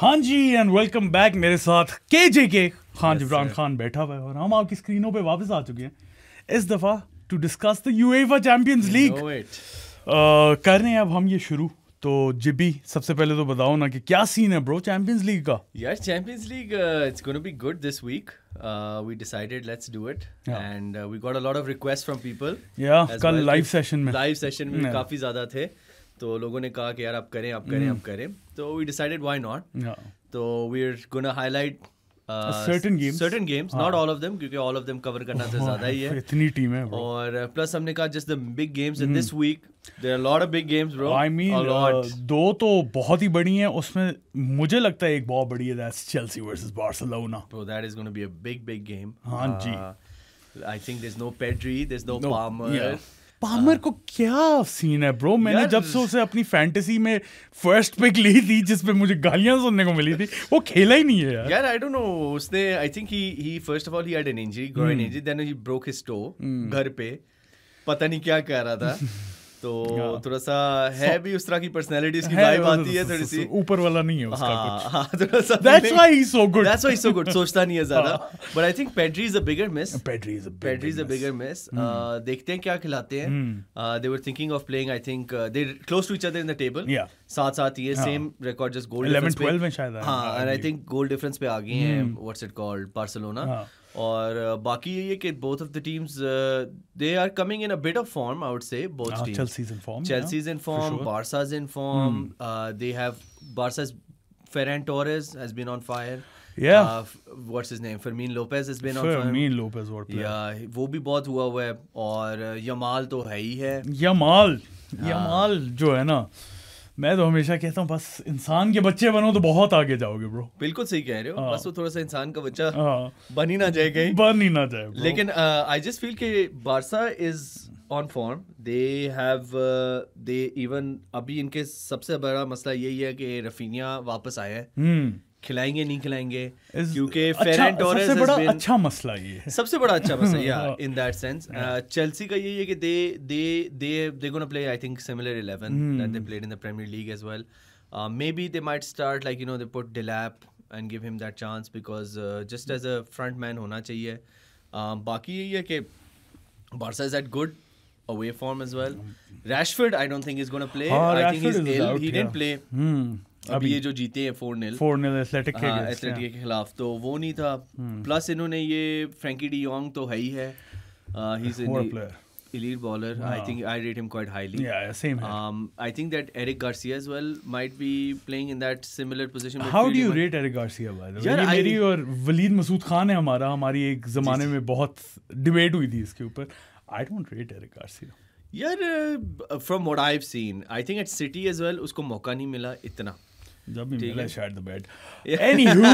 हाँ जी and welcome back. मेरे साथ के खान जिब्रान खान बैठा हुआ है और हम आपकी स्क्रीनों पे वापस आ चुके हैं इस दफ़ा to discuss the UEFA Champions League. कर रहे हैं अब हम ये शुरू। तो जिब्बी सबसे पहले तो बताओ ना कि क्या सीन है ब्रो चैंपियंस लीग का। यार champions league it's going to be good this week. We decided let's do it and we got a lot of requests from people. कल लाइव सेशन में काफी ज्यादा थे तो लोगों ने कहा कि यार अब करें तो we decided why not. तो we're gonna highlight certain games, not all of them क्योंकि all of them cover करना तो ज्यादा ही है, इतनी टीम है और प्लस हमने कहा just the big games in this week. There are a lot of big games bro. I mean दो तो बहुत ही बड़ी हैं, उसमें मुझे लगता है एक बहुत बड़ी है, that's Chelsea versus Barcelona. Bro, that is going to be a big game. हाँ जी. I think there's no Pedri, there's no Palmer. Palmer को क्या सीन है ब्रो। मैंने जब से उसे अपनी फैंटेसी में फर्स्ट पिक ली थी जिसपे मुझे गालियां सुनने को मिली थी, वो खेला ही नहीं है यार। यार आई डोंट नो, उसने I think he first of all he had an injury, groin injury, then he broke his toe घर पे, पता नहीं क्या कह रहा था। तो थोड़ा सा है भी उस तरह की पर्सनालिटी, इसकी वाइब आती है थोड़ी सी, ऊपर वाला नहीं है उसका कुछ। हाँ थोड़ा सा That's why he's so good. सोचता नहीं है ज्यादा, but I think Pedri is a bigger miss. Pedri is a bigger miss. देखते हैं क्या खिलाते हैं. They were thinking of playing, I think they're close to each other in the table. साथ ही है, same record, just goal difference 11-12 में शायद है. हाँ, and I think goal difference पे आ गए हैं, what's it called, Barcelona. और बाकी ये है कि both of the teams they are coming in a bit of form, I would say, both teams. Chelsea's in form, sure. Barca's in form. They have Barca's Ferran Torres has been on fire. What's his name, Fermin Lopez has been on fire. Fermin Lopez what player. Yeah, वो भी बहुत हुआ है, और Yamal तो है ही है। Yamal जो है ना, मैं तो हमेशा कहता हूँ बस इंसान के बच्चे बनो तो बहुत आगे जाओगे ब्रो। बिल्कुल सही कह रहे हो, बस वो थोड़ा सा इंसान का बच्चा बन ही ना जाए कहीं, बन ही ना जाए। लेकिन आई जस्ट फील कि Barca is on form, they even अभी इनके सबसे बड़ा मसला यही है कि रफीनिया वापस आया है, खिलाएंगे नहीं खिलाएंगे, क्योंकि फेरन टोरेस सबसे बड़ा अच्छा मसला ये है, सबसे बड़ा अच्छा मसला या इन दैट सेंस। चेल्सी का यही है कि they gonna play I think similar 11 that they played in the Premier League as well. Maybe they might start like, you know, they put Delap and give him that chance because just as a front man होना चाहिए. बाकी यही है कि Barca is at good away form as well. Rashford I don't think is going to play. I think he's ill. He didn't play. अभी ये जो जीते हैं 4-0 एथलेटिक के खिलाफ, तो वो नहीं था. प्लस इन्होंने ये फ्रैंकी डी योंग तो है ही है, he is an elite bowler. I think I rate him quite highly. Yeah, same here. I think that Eric Garcia as well might be playing in that similar position. How do you rate Eric Garcia by the way? ये मेरी और वलीद मसूद खान है हमारी एक जमाने में बहुत debate हुई थी इसके ऊपर. I don't rate Eric Garcia. यार from what I've seen, I think at City as well उसको मौका नहीं मिला इतना, जब भी मिला शायद द बेड. Anywho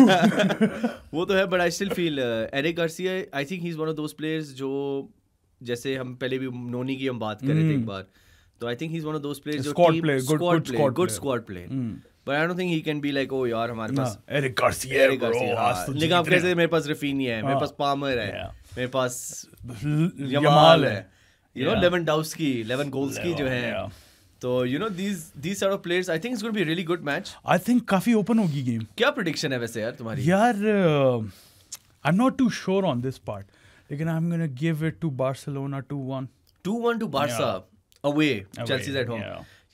वो तो है, but I still feel Eric Garcia, I think he's one of those players जो, जैसे हम पहले भी नोनी की हम बात कर रहे थे एक बार, तो I think he is one of those players जो good squad play, but I don't think he can be like ओ यार हमारे पास एरिक गार्सिया लेकिन आप कैसे, मेरे पास रफीनिया है, मेरे पास पामर है, मेरे पास यमाल है, यू नो लेवेंडोव्स्की, लेवेनगोल्स्की जो है, तो you know these sort of players, I think it's going to be a really good match. I think काफी ओपन होगी गेम. क्या प्रेडिक्शन है वैसे यार तुम्हारी? यार I'm not too sure on this part, लेकिन I'm gonna give it to Barcelona 2-1 to Barca away. Chelsea's at home.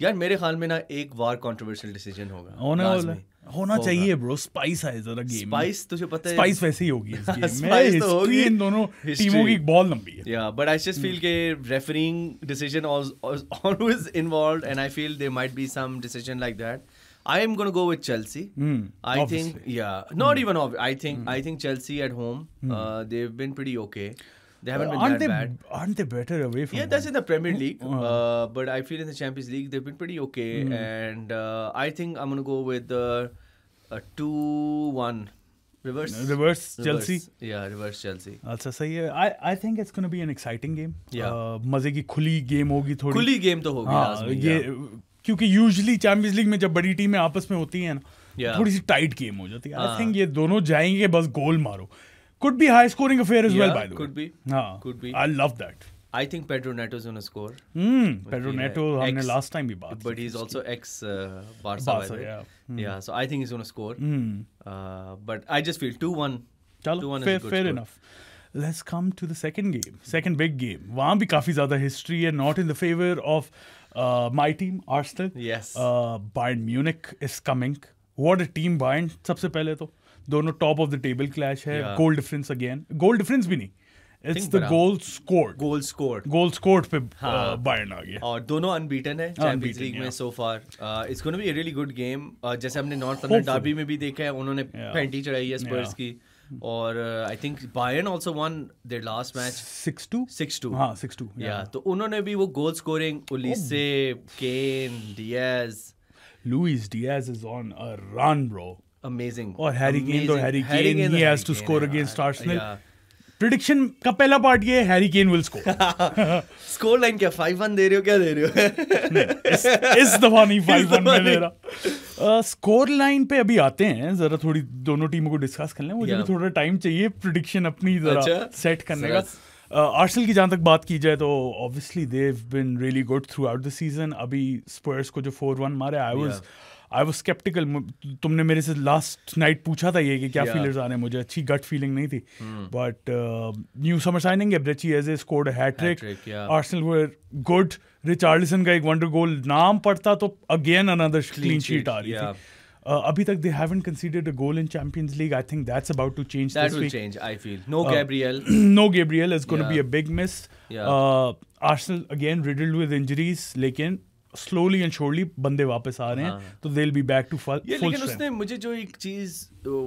यार मेरे ख्याल में ना एक बार कंट्रोवर्शियल डिसीजन होना चाहिए ब्रो. स्पाइस है जरा गेम. स्पाइस तुझे पता है, स्पाइस वैसे ही होगी इस गेम में. स्पाइस तो होगी, इन दोनों टीमों की बहुत लंबी है. या बट आई जस्ट फील के referring decision always involved and I feel there might be some decision like that. I am going to go with Chelsea. I think, not even I think Chelsea at home, they've been pretty okay. They haven't been that bad. Aren't they better away from home? That's in the Premier League. But I feel in the Champions League, they've been pretty okay. And I think I'm going to go with 2-1. Reverse Chelsea? Yeah, reverse Chelsea. अच्छा सही है. I think it's going to be an exciting game. मजे की खुली game होगी थोड़ी. खुली game तो होगी लाजमी. ये क्योंकि यूजुअली चैंपियंस लीग में जब बड़ी टीमें आपस में होती हैं ना, थोड़ी सी टाइट गेम हो जाती है. आई थिंक ये दोनों जाएंगे बस गोल मारो. Could be high scoring affair as well, by the way. Could be. Could be. I love that. I think Pedro Neto is going to score. Pedro Neto हमने last time भी बात. But he's also ex Barca. Yeah. Yeah, so I think he's going to score. But I just feel 2-1. चलो, fair enough. Let's come to the second game, second big game. वहाँ भी काफी ज़्यादा history है, not in the favor of my team, Arsenal. Yes. Bayern Munich is coming. What a team, Bayern. सबसे पहले तो दोनों top of the table clash है. Yeah. Goal difference again. Goal difference भी नहीं. It's the goal scored. Goal scored. Goal scored पे Bayern आ गया. और दोनों unbeaten है Champions League में so far. It's going to be a really good game. जैसे हमने North London Derby में भी देखा है, उन्होंने पेंटी चढ़ाई है Spurs की. और I think Bayern also won their last match 6-2. 6-2. हाँ 6-2. Yeah, तो उन्होंने भी वो goal scoring, Olise, Kane, Diaz. Luis Diaz is on a run, bro. Amazing. और Harry Kane तो Harry Kane, he has to score against Arsenal. Yeah. Prediction का पहला part ये है, Harry Kane will score. Score line क्या 5-1 दे रहे हो, क्या दे रहे हो? इस दफा नहीं 5-1 में दे रहा. स्कोर लाइन पे अभी आते हैं, जरा थोड़ी दोनों टीमों को डिस्कस कर लें. मुझे भी थोड़ा टाइम चाहिए प्रेडिक्शन अपनी जरा सेट करने का. आर्सेनल की जहाँ तक बात की जाए तो obviously they have been really good throughout the season. अभी स्पर्स को जो 4-1 मारे, आई वाज स्केप्टिकल. तुमने मेरे से लास्ट नाइट पूछा था ये कि क्या फीलर्स आ रहे हैं, मुझे अच्छी गट फीलिंग नहीं थी. But new summer signing Eberechi Eze scored hat-trick. Arsenal were good. Richarlison का एक वंडर गोल नाम पड़ता तो अगेन अनदर क्लीन शीट आ रही थी. अभी तक they haven't conceded a goal in Champions League. I think that's about to change that this week. That will change, I feel. No Gabriel. No Gabriel is going to be a big miss. Arsenal again riddled with injuries, लेकिन slowly and surely बंदे वापस आ रहे हैं, तो they'll be back to full strength. लेकिन उसने मुझे जो एक चीज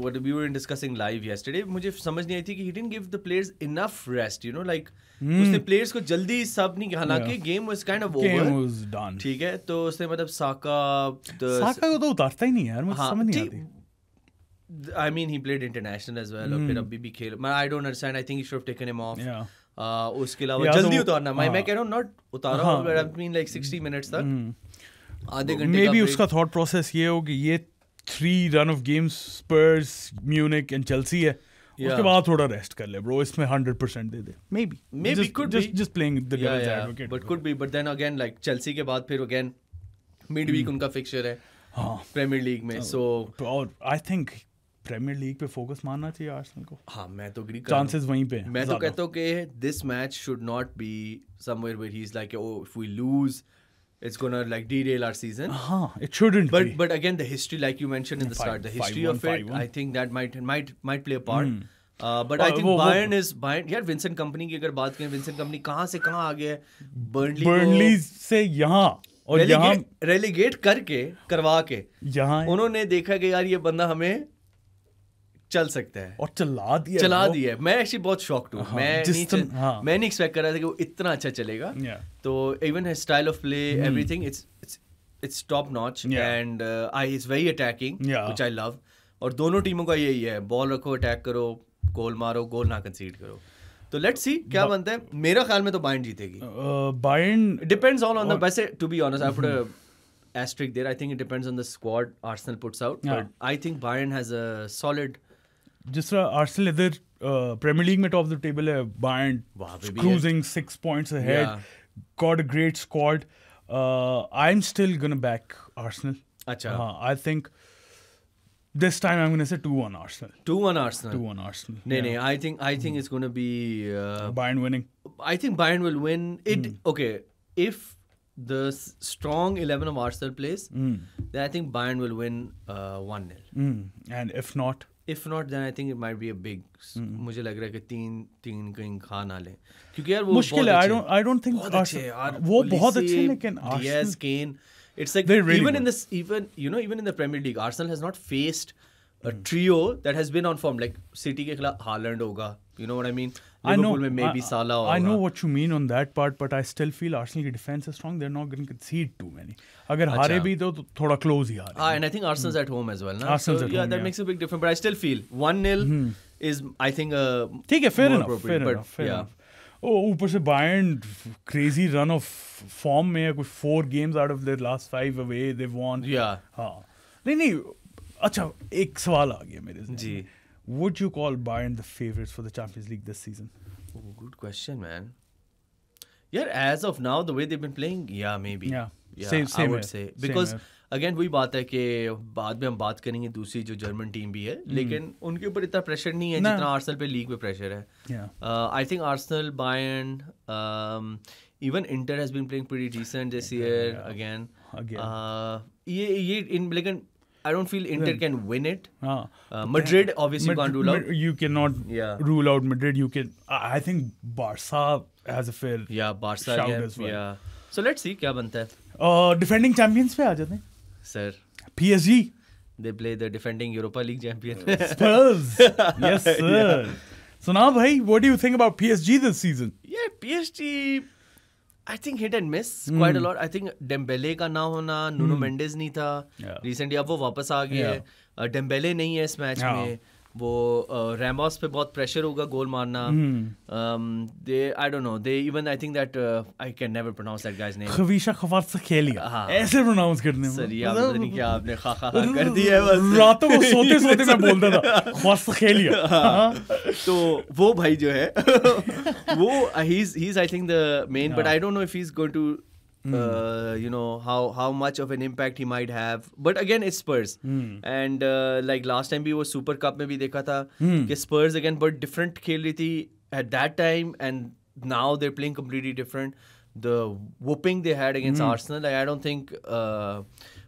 what we were discussing live yesterday, मुझे समझ नहीं आई थी कि he didn't give the players enough rest, you know, like उसने प्लेयर्स को जल्दी सब नहीं, हालांकि game was kind of over, ठीक है, तो उसने मतलब साका को तो उतारता ही नहीं यार, मुझे समझ नहीं आती. I mean he played international as well, और फिर अभी भी खेल. I don't understand. I think he should have taken him off. उसके अलावा जल्दी उतारना, मैं कह रहा हूँ नॉट उतारा, but I mean like 60 minutes तक, आधे घंटे. मे बी उसका थॉट प्रोसेस ये हो कि ये 3 run of games Spurs, Munich and Chelsea है, उसके बाद थोड़ा रेस्ट कर ले ब्रो, इसमें 100% दे दे. maybe could be just playing the devil's advocate, but could be. But then again like Chelsea के बाद फिर again मिड वीक उनका फिक्चर है प्रीमियर लीग में. सो और आई थिंक प्रीमियर लीग पे फोकस मारना चाहिए आर्सेनल को. हाँ, मैं तो एग्री चांसेस वहीं पे. मैं तो कहता हूँ कि this match should not be somewhere where he is like, oh if we lose it's gonna like derail our season. It shouldn't be. But again the history, like you mentioned in the start, the history of it, I think that might play a part. But I think Bayern यार Vincent company की अगर बात करें, Vincent company कहाँ से कहाँ आ गया है, बर्नली से यहाँ, और यहाँ रेलीगेट करवा के यहाँ उन्होंने देखा कि यार ये बंदा हमें चल सकता है, और चला दिया. मैं एक्चुअली बहुत शॉक्ड हूँ. मैं नहीं एक्सपेक्ट कर रहा था कि वो इतना अच्छा चलेगा. तो even his style of play, everything, its top notch, and it's very attacking, which I love. और दोनों टीमों का यही है, बॉल रखो, अटैक करो, गोल मारो, गोल ना कंसीड करो. तो लेट्स सी क्या बनता है. मेरा ख्याल में तो बायर्न जीतेगी. बायर्न डिपेंड्स ऑन द, वैसे to be honest I put a asterisk there. I think it depends on the squad Arsenal puts out, but I think Bayern has a solid. जिस तरह आर्सेनल इधर premiere league में top of the table है, Bayern cruising 6 points ahead, got a great squad. I'm still gonna back Arsenal. अच्छा. I think this time I'm gonna say 2-1 Arsenal. 2-1 Arsenal. No. I think it's gonna be Bayern winning. I think Bayern will win it. Okay, if the strong 11 of Arsenal plays, then I think Bayern will win 1-0. And if not, then I think it might be a big. मुझे लग रहा है कि 3 कहीं खा ना ले, क्योंकि यार वो मुश्किल है. I don't think वो बहुत अच्छे हैं, लेकिन Diaz, Kane, it's like really even good. In this, even in the Premier League, Arsenal has not faced a trio that has been on form. Like City के खिलाफ Haaland होगा, you know what I mean? Liverpool में maybe Salah होगा. I know what you mean on that part, but I still feel Arsenal की defense is strong. They're not going to concede too many. अगर हारे भी तो थोड़ा close ही हारे. And I think Arsenal's at home as well. Na? So yeah, that makes a big difference. But I still feel 1-0 is, I think, ठीक है, fair enough. ऊपर से Bayern crazy run of form में, कुछ 4 games out of their last 5 away they've won. Yeah. हाँ, नहीं. अच्छा, एक सवाल आ गया मेरे जी. Would you call Bayern the favorites for the Champions League this season? Oh, good question, man. यार as of now the way they've been playing, yeah, maybe. Yeah, same I would say because here. Again वही बात है कि बाद में हम बात करेंगे दूसरी जो जर्मन टीम भी है, लेकिन उनके ऊपर इतना प्रेशर नहीं है जितना आर्सेनल पे लीग पे प्रेशर है. I think Arsenal, Bayern, even Inter has been playing pretty decent this year again. ये इन लेकिन I don't feel Inter can win it. Madrid obviously you can't rule out. You cannot rule out Madrid. You can. I think Barca has a fair Barca shout again, as well. Yeah. So let's see क्या बनता है. Defending champions पे आ जाते हैं. Sir. PSG. They play the defending Europa League champion. Spurs. Yes sir. So now bhai, what do you think about PSG this season? Yeah, PSG. I think hit and miss quite a lot. I think Dembele का ना होना, Nuno Mendes नहीं था. Recently अब वो वापस आ गए हैं. Dembele नहीं है इस मैच में. वो Ramos पे बहुत प्रेशर होगा गोल मारना. I don't know. They even I think that I can never pronounce that guy's name. खवीशा Kvaratskhelia. ऐसे pronounce करने में. सर ये आप पता नहीं क्या आपने खा कर दिया है बस. रातों को सोते मैं बोलता था Kvaratskhelia. तो वो भाई जो है वो he's I think the main, but I don't know if he's going to you know how much of an impact he might have, but again it's Spurs and like last time भी वो Super Cup में भी देखा था कि Spurs again बहुत different खेल रही थी at that time and now they're playing completely different. The whooping they had against Arsenal, like, I don't think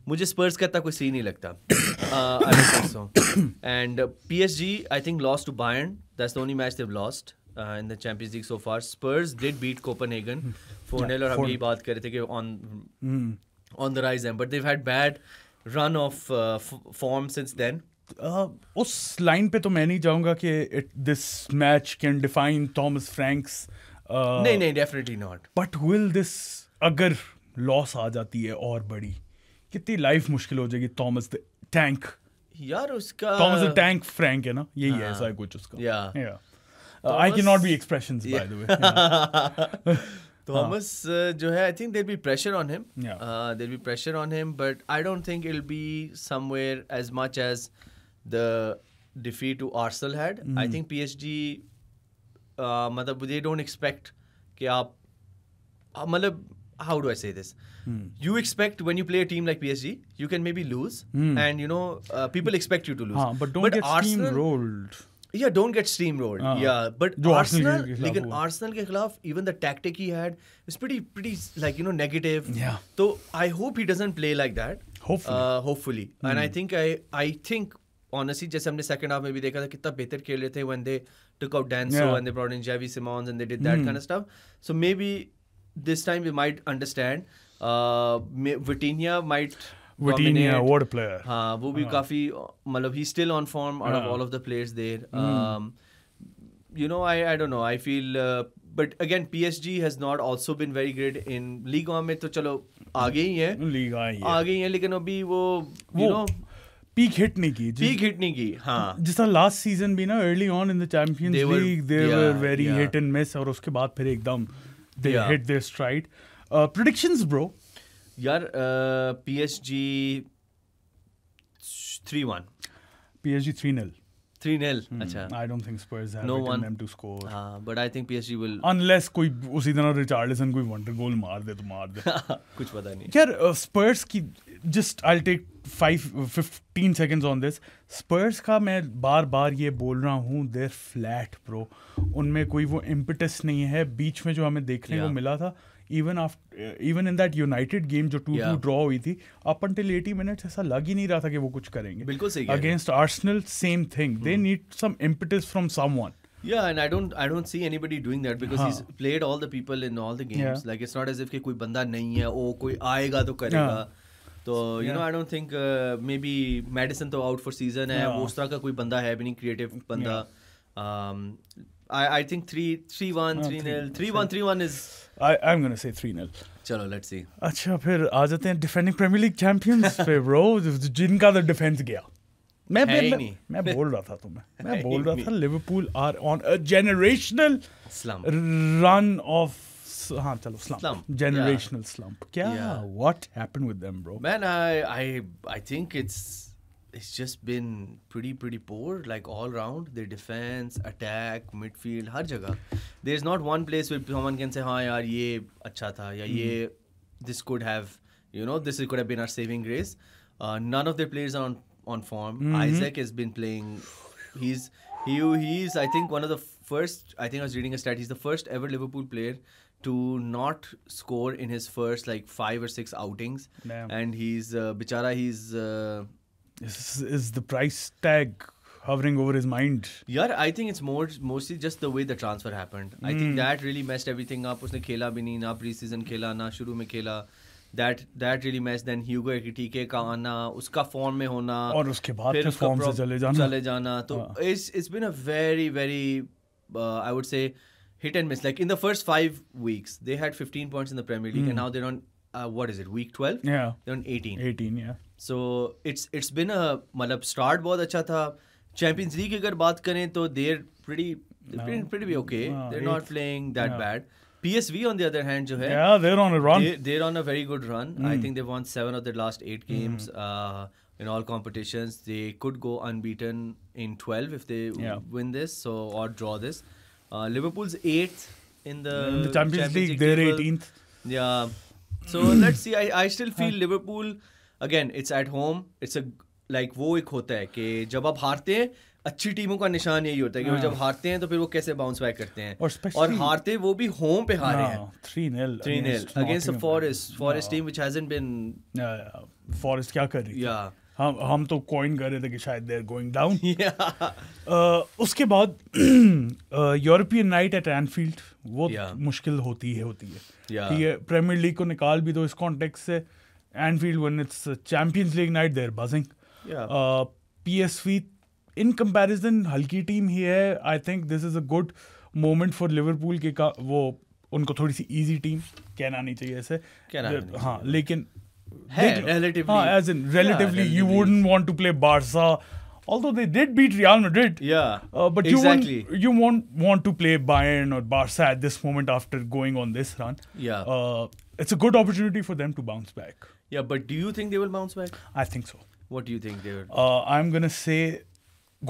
मुझे Spurs का इतना कोई सही नहीं लगता. I don't think so. And PSG I think lost to Bayern. That's the only match they've lost in the Champions League so far. Spurs did beat Copenhagen 4-0 और हम यही बात कर रहे थे कि on the rise, but they've had bad run of form since then. उस line पे तो मैं नहीं जाऊंगा कि this match can define Thomas Frank's. नहीं, definitely not. But will this अगर लॉस आ जाती है और बड़ी, कितनी लाइफ मुश्किल हो जाएगी Thomas the Tank. यार उसका Thomas the Tank Frank है ना, यही है ऐसा कुछ उसका. Yeah. I cannot be expressions by the way. Thomas जो है I think there'll be pressure on him. There'll be pressure on him, but I don't think it'll be somewhere as much as the defeat to Arsenal had. I think PSG मतलब they don't expect कि आप मतलब how do I say this? You expect when you play a team like PSG, you can maybe lose, and you know people expect you to lose. But don't get steamrolled. Yeah, don't get steamrolled. But Arsenal, लेकिन Arsenal के खिलाफ even the tactic he had is pretty like you know negative. So I hope he doesn't play like that. Hopefully. And I think honestly जैसे हमने second half में भी देखा था कितना बेहतर खेल रहे थे when they took out Danso and they brought in Xavi Simons and they did that kind of stuff. So maybe this time we might understand. Vitinha might Vitinha, what a player. हाँ वो भी काफी मतलब he's still on form out of all of the players there. You know I don't know, I feel but again PSG has not also been very great in Ligue 1 में तो चलो आगे ही है आगे ही है लेकिन अभी वो you know पीक हिट नहीं की हाँ जिस तरह लास्ट सीजन भी ना early on in the Champions League they were very hit and miss और उसके बाद फिर एकदम they hit their stride. Predictions bro यार PSG 3-1 PSG 3-0 अच्छा. I don't think Spurs have it in them to score. But I think PSG will unless कोई उसी तरह रिचार्लिसन कोई वंडर गोल मार दे कुछ पता नहीं यार. Spurs की just I'll take 15 seconds on this. Spurs का मैं बार ये बोल रहा हूँ they're flat bro. उनमें कोई वो impetus नहीं है. बीच में जो हमें देखने को मिला था even in that United game जो 2-2 draw हुई थी up until 80 minutes ऐसा लग ही नहीं रहा था कि वो कुछ करेंगे. बिल्कुल सही. Against Arsenal same thing. They need some impetus from someone. Yeah, and I don't see anybody doing that because he's played all the people in all the games. Like it's not as if कि कोई बंदा नहीं है ओ कोई आएगा तो करेगा. तो you know I don't think maybe Madison तो out for season है वो उस तरह का कोई बंदा है भी नहीं creative बंदा. I think 3-1 3-0 3-1 is I'm going to say 3-0. चलो let's see. अच्छा फिर आ जाते हैं डिफेंडिंग प्रीमियर लीग चैंपियंस पे ब्रो जिनका तो डिफेंस गया. मैं बोल रहा था तुम्हें मैं बोल रहा था Liverpool are on a generational run of हाँ चलो slump generational slump. क्या what happened with them bro? Man I think it's it's just been pretty poor, like all round. Their defense, attack, midfield, har jagah. There's not one place where someone can say, हाँ यार ये अच्छा था या ये this could have, this could have been our saving grace. None of their players are on form. Isaac has been playing. He's I think one of the first. I think I was reading a stat. He's the first ever Liverpool player to not score in his first like 5 or 6 outings. Damn. And he's bichara. He's is the price tag hovering over his mind? Yeah, I think it's mostly just the way the transfer happened. I think that really messed everything up. उसने खेला भी नहीं, ना pre-season खेला, ना शुरू में खेला. That really messed. Then Hugo Ekitike का आना, उसका फॉर्म में होना और उसके बाद फिर फॉर्म से चले जाना तो it's been a very I would say hit and miss. Like in the first 5 weeks they had 15 points in the Premier League and now they're on what is it, week 12? Yeah, they're on 18. Yeah, so it's been a मतलब start बहुत अच्छा था. Champions League अगर बात करें तो they're pretty okay. They're not playing that bad. PSV on the other hand जो है, yeah, they're on a run. They're on a very good run. I think they've won 7 of their last 8 games in all competitions. They could go unbeaten in 12 if they win this, or draw this. Liverpool's 8th in the Champions League. They're 18th. Yeah. So let's see. I still feel Liverpool, again, it's at home. It's a like वो एक होता है कि जब आप हारते हैं, अच्छी टीमों का निशान यही होता है कि जब हारते हैं तो फिर वो कैसे बाउंस बैक करते हैं. और हारते वो भी होम पे हारे हैं 3-0 against the Forest team which hasn't been. Forest क्या कर रही है? हम तो कॉइन कर रहे थे कि शायद दे आर गोइंग डाउन. उसके बाद यूरोपियन नाइट एट एनफील्ड वो मुश्किल होती है. ठीक है, प्रीमियर लीग को निकाल भी दो इस कॉन्टेक्स्ट से. Anfield when it's Champions League night they are buzzing. PSV in comparison हल्की टीम ही है. I think this is a good moment for Liverpool के वो उनको थोड़ी सी इजी टीम कहना नहीं चाहिए ऐसे. हाँ, लेकिन relatively you wouldn't want to play Barca, although they did beat Real Madrid. But exactly. you won't want to play Bayern or Barca at this moment after going on this run. It's a good opportunity for them to bounce back. But do you think they will bounce back? I think so. What do you think they will? I'm gonna say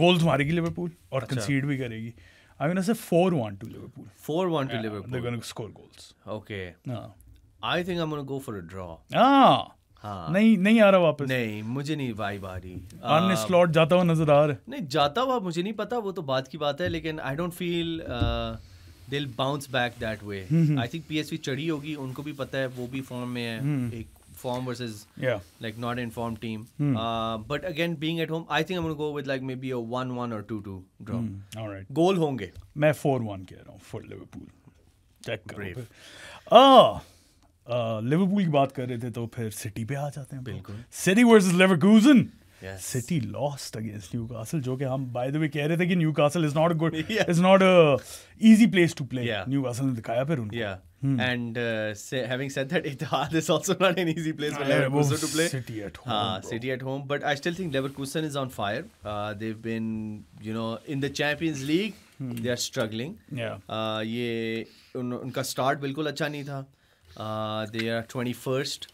goals मारेगी Liverpool और concede भी करेगी. I'm gonna say 4-1 to Liverpool. 4-1 to Liverpool. They're gonna score goals. Okay. I think I'm gonna go for a draw. नहीं आ रहा वापस. नहीं, मुझे नहीं वाइब आ रही. आर्ने स्लॉट जाता हुआ नजर आ रहा है. नहीं जाता हुआ मुझे नहीं पता, वो तो बात की बात है, लेकिन I don't feel they'll bounce back that way. I think PSV चढ़ी होगी, उनको भी पता है वो भी फॉर्म में है. एक form versus like not informed team. But again, being at home, I think I'm going to go with like maybe a 1-1 or 2-2 draw. All right. Goal होंगे. मैं 4-1 कह रहा हूँ for Liverpool. Check करो. लिवरपूल की बात कर रहे थे तो फिर सिटी पे आ जाते हैं. बिल्कुल. City versus Leverkusen. City lost against Newcastle, जो कि हम बाय द वे कह रहे थे कि Newcastle is not good, is not a easy place to play. Newcastle ने दिखाया फिर उनको. And having said that, Etihad is also not an easy place for Leverkusen to play. City at home. City at home. But I still think Leverkusen is on fire. They've been, in the Champions League, they are struggling. ये उनका start बिल्कुल अच्छा नहीं था. They are 21st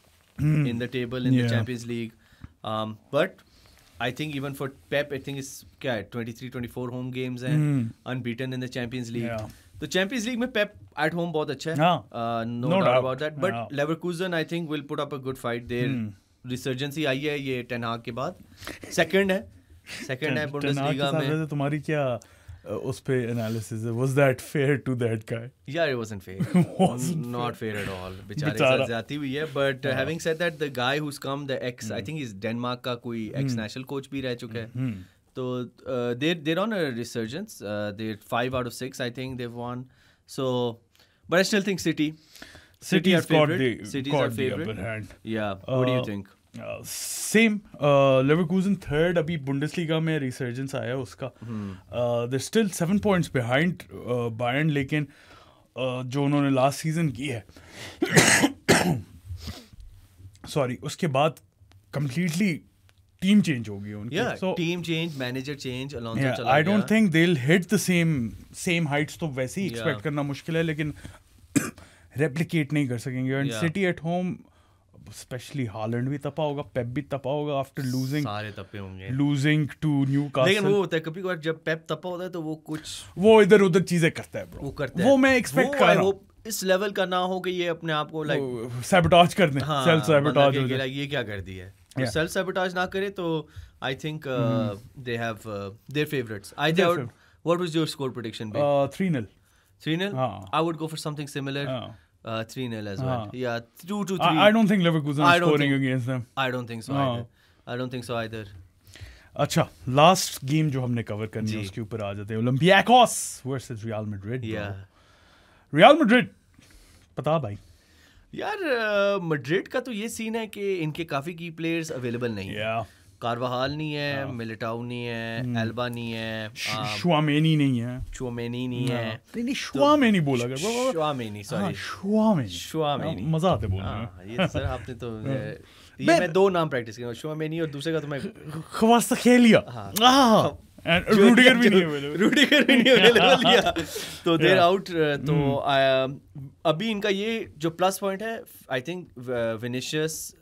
in the table in the Champions League. But I think even for Pep, I think it's 23-24 home games and unbeaten in the Champions League. तो Champions League में Pep at home बहुत अच्छा है. No doubt about that. But Leverkusen I think will put up a good fight. Their resurgence ही आई है ये Ten Hag के बाद. Second है Bundesliga में. तुम्हारी क्या उस पे एनालिसिस है? Was that fair to that guy? Yeah, it wasn't fair. Not fair at all. बेचारे के साथ जाती हुई है. But having said that, the guy who's come, the ex, I think he's Denmark का कोई ex national coach भी रह चुका है. So they're on a resurgence. They're 5 out of 6. I think they've won. So, but I still think City are favorite. City's our favorite. Yeah. What do you think? Same. Leverkusen third. अभी Bundesliga में resurgence आया उसका. They're still 7 points behind Bayern, लेकिन जो उन्होंने last season की है. Sorry. उसके बाद completely team change होगी उनकी. So team change, manager change, Alonso चला गया. I don't think they'll hit the same heights. तो वैसे ही expect करना मुश्किल है, लेकिन replicate नहीं कर सकेंगे. And City at home specially Holland भी तपा होगा, पेप भी तपा होगा आफ्टर सारे तपे होंगे लूजिंग टू न्यूकासल। लेकिन वो होता है कभी कभार जब पेप तपा होता है तो वो कुछ वो इधर उधर चीजें करता है ब्रो, वो करता है, वो मैं एक्सपेक्ट कर रहा हूँ इस लेवल का ना हो कि ये अपने आप को लाइक सैबोटाज कर दे, सेल्फ सैबोटाज हो जाए, ये क्या कर दिया है, सेल्फ सैबोटाज ना करे तो I think they have their favourites. What was your score prediction? 3-0 3-0? I would go for something similar. 3-0 as well. Yeah, 2-3. I don't think Leverkusen is scoring against them. I don't think so either. I don't think so either. अच्छा, last game जो हमने cover करनी है उसके ऊपर आ जाते हैं, Olympiacos versus real Madrid. Real Madrid, बता भाई यार मैड्रिड का तो ये सीन है कि इनके काफी की प्लेयर्स अवेलेबल नहीं है। कार्वाहाल नहीं है, मिलिटाओ नहीं है, एल्बा नहीं है, शुआमेनी नहीं है, चुआमेनी नहीं है, नहीं शुआमेनी बोला कर, शुआमेनी सॉरी शुआमेनी मजा आते बोलने में। ये सर आपने तो ये मैं 2 नाम प्रैक्टिस किया, शुआमेनी और दूसरे का तो मैं ख्वास्तखेलिया, रूडिगर भी नहीं अवेलेबल या तो देयर आउट। तो अभी इनका ये जो प्लस पॉइंट है, I think Vinicius,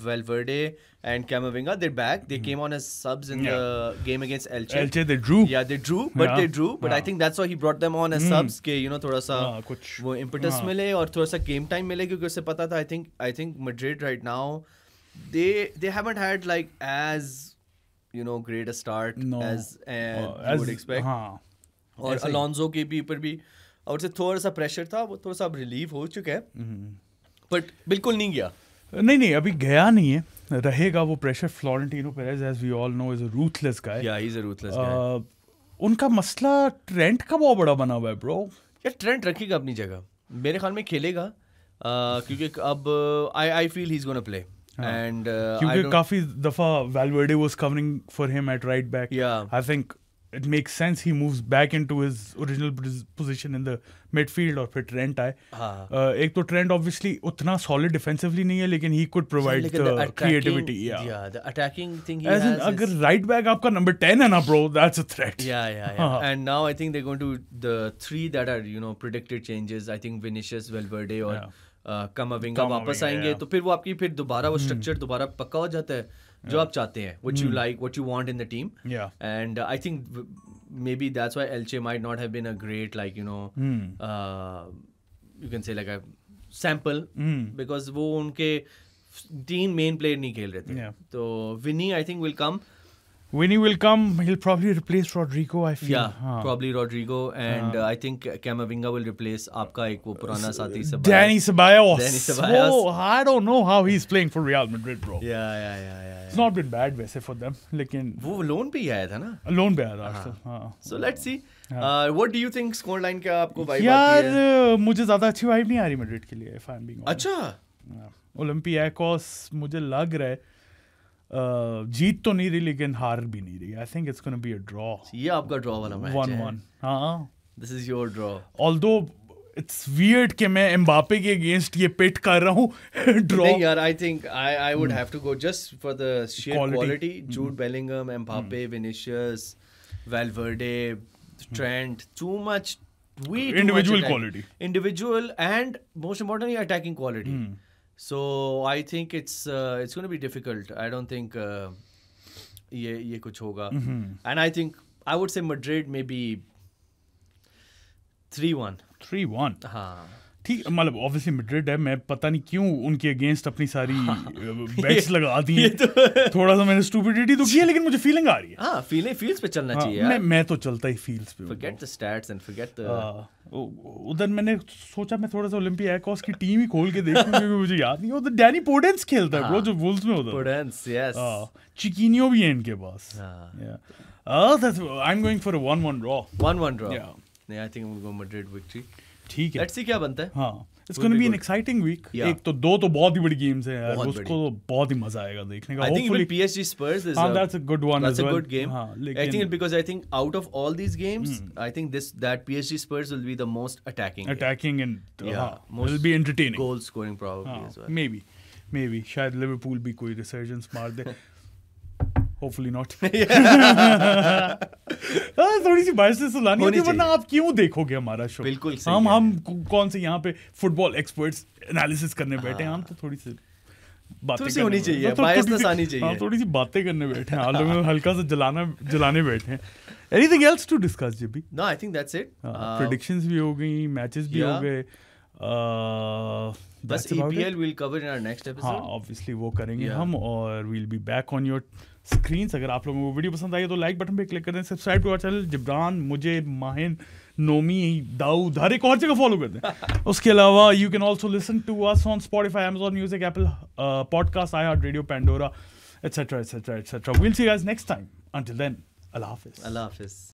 Valverde and Camavinga, they're back. They came on as subs in the game against Elche. They drew. Yeah, they drew, but I think that's why he brought them on as subs के you know थोड़ा सा वो impetus मिले और थोड़ा सा game time मिले, क्योंकि उससे पता था I think Madrid right now they haven't had like as you know great a start as you would expect. और Alonso के भी ऊपर भी और से थोड़ा सा प्रेशर था, वो थोड़ा सा अब रिलीव हो चुका है, बट बिल्कुल नहीं गया। नहीं अभी गया नहीं है, रहेगा वो pressure. Florentino Perez as we all know is a ruthless guy. Yeah he is a ruthless गाय। उनका मसला ट्रेंट का बहुत बड़ा बना हुआ है ब्रो। यार ट्रेंट रखेगा अपनी जगह, मेरे ख्याल में खेलेगा, क्योंकि अब I feel he is gonna play and क्योंकि काफी दफा Valverde was covering for him at right back. I think it makes sense he moves back into his original position in the midfield और फिर ट्रेंट आए। एक तो Trent obviously उतना solid defensively नहीं है, लेकिन he could provide the creativity. Yeah, the attacking thing he has. अगर right back आपका number 10 है ना bro, that's a threat. Yeah. And now I think they're going to the 3 that are you know predicted changes. I think Vinicius, Valverde और Camavinga वापस आएंगे, तो फिर वो आपकी फिर दोबारा वो स्ट्रक्चर दोबारा पक्का हो जाता है जो आप चाहते हैं, what you like, what you want in the team. And I think maybe that's why Elche might not have been a great like you know you can say like a sample because वो उनके 3 main player नहीं खेल रहे थे। तो Vinny I think will come. Vinny will come. He'll probably replace Rodrigo, I feel. Yeah, probably Rodrigo, and I think Camavinga will replace आपका एक वो पुराना साथी Dani Ceballos. Oh, I don't know how he's playing for Real Madrid, bro. Yeah. It's not been bad वैसे for them, लेकिन वो loan पे ही आया था ना? लोन पे आया था। So let's see. What do you think score line क्या आपको vibe आती है? यार मुझे ज़्यादा अच्छी vibe नहीं आ रही मैड्रिड के लिए, if I'm being honest. अच्छा? ओलंपियाकोस मुझे लग रहा है जीत तो नहीं रही लेकिन हार भी नहीं रही। I think it's gonna be a draw. ये आपका ड्रॉ वाला मैच है। 1-1। हाँ, this is your draw. Although it's weird कि मैं एम्बापे के अगेंस्ट ये पिट कर रहा हूँ ड्रॉ। नहीं यार, I think I would have to go just for the sheer quality. Jude Bellingham, Mbappe, Vinicius, Valverde, Trent, too much individual quality, individual and most importantly attacking quality. So I think it's going to be difficult. I don't think ये कुछ होगा. And I think I would say Madrid maybe 3-1. 3-1. हाँ. ठीक, मतलब obviously Madrid है, मैं पता नहीं क्यों उनके अगेंस्ट अपनी सारी बेट्स लगा दी हैं। थोड़ा सा मैंने स्टूपिडिटी तो किया, लेकिन मुझे फीलिंग आ रही है। हाँ, फील्ड्स पे चलना चाहिए। मैं तो चलता ही फील्ड्स पे। Forget the stats and forget the उधर मैंने सोचा मैं थोड़ा सा ओलंपियाकोस की टीम ही खोल के देखूं क्योंकि मुझे याद नहीं। उधर डैनी पोडेंस खेलता है ब्रो, जो वुल्व्स में होता है। पोडेंस, यस। चिकिनियो भी है इनके पास। I'm going for a 1-1 draw. 1-1 draw. Yeah, I think we'll go Madrid victory. ठीक है, लेट्स सी क्या बनता है। हाँ, it's gonna be an exciting week. एक तो दो तो बहुत ही बड़ी गेम्स हैं यार, उसको तो बहुत ही मजा आएगा देखने का। I think even PSG Spurs is that's a good one as well. That's a good game. I think because I think out of all these games, I think that PSG Spurs will be the most attacking and will be entertaining. Goal scoring probably as well. Maybe शायद Liverpool भी कोई resurgence मार दे। Hopefully not. थोड़ी सी बायस सुलानी होती है, वरना आप क्यों देखोगे हमारा शो? बिल्कुल हम कौन से यहाँ पे फुटबॉल एक्सपर्ट्स एनालिसिस करने बैठे हैं, हम तो थोड़ी सी बातें थोड़ी सी होनी चाहिए, बायसनेस आनी चाहिए, थोड़ी सी बातें करने बैठे हैं, आप लोग हल्का सा जलाने बैठे हैं. Anything else to discuss, JB? No, I think that's it. Predictions भी हो गई, matches भी हो गए. बस EPL we'll cover in our next episode. हाँ, obviously वो करेंगे हम, और we'll be back on your screens. अगर आप लोगों को वीडियो पसंद आई तो लाइक बटन पे क्लिक कर दें, subscribe to our channel. Jibran, मुझे, माहिन, नोमी, दाऊद, हर एक और जगह फॉलो कर दें. उसके अलावा you can also listen to us on Spotify, Amazon Music, Apple Podcast, iHeartRadio, Pandora, etc. We'll see you guys next time. Until then, Allah Hafiz.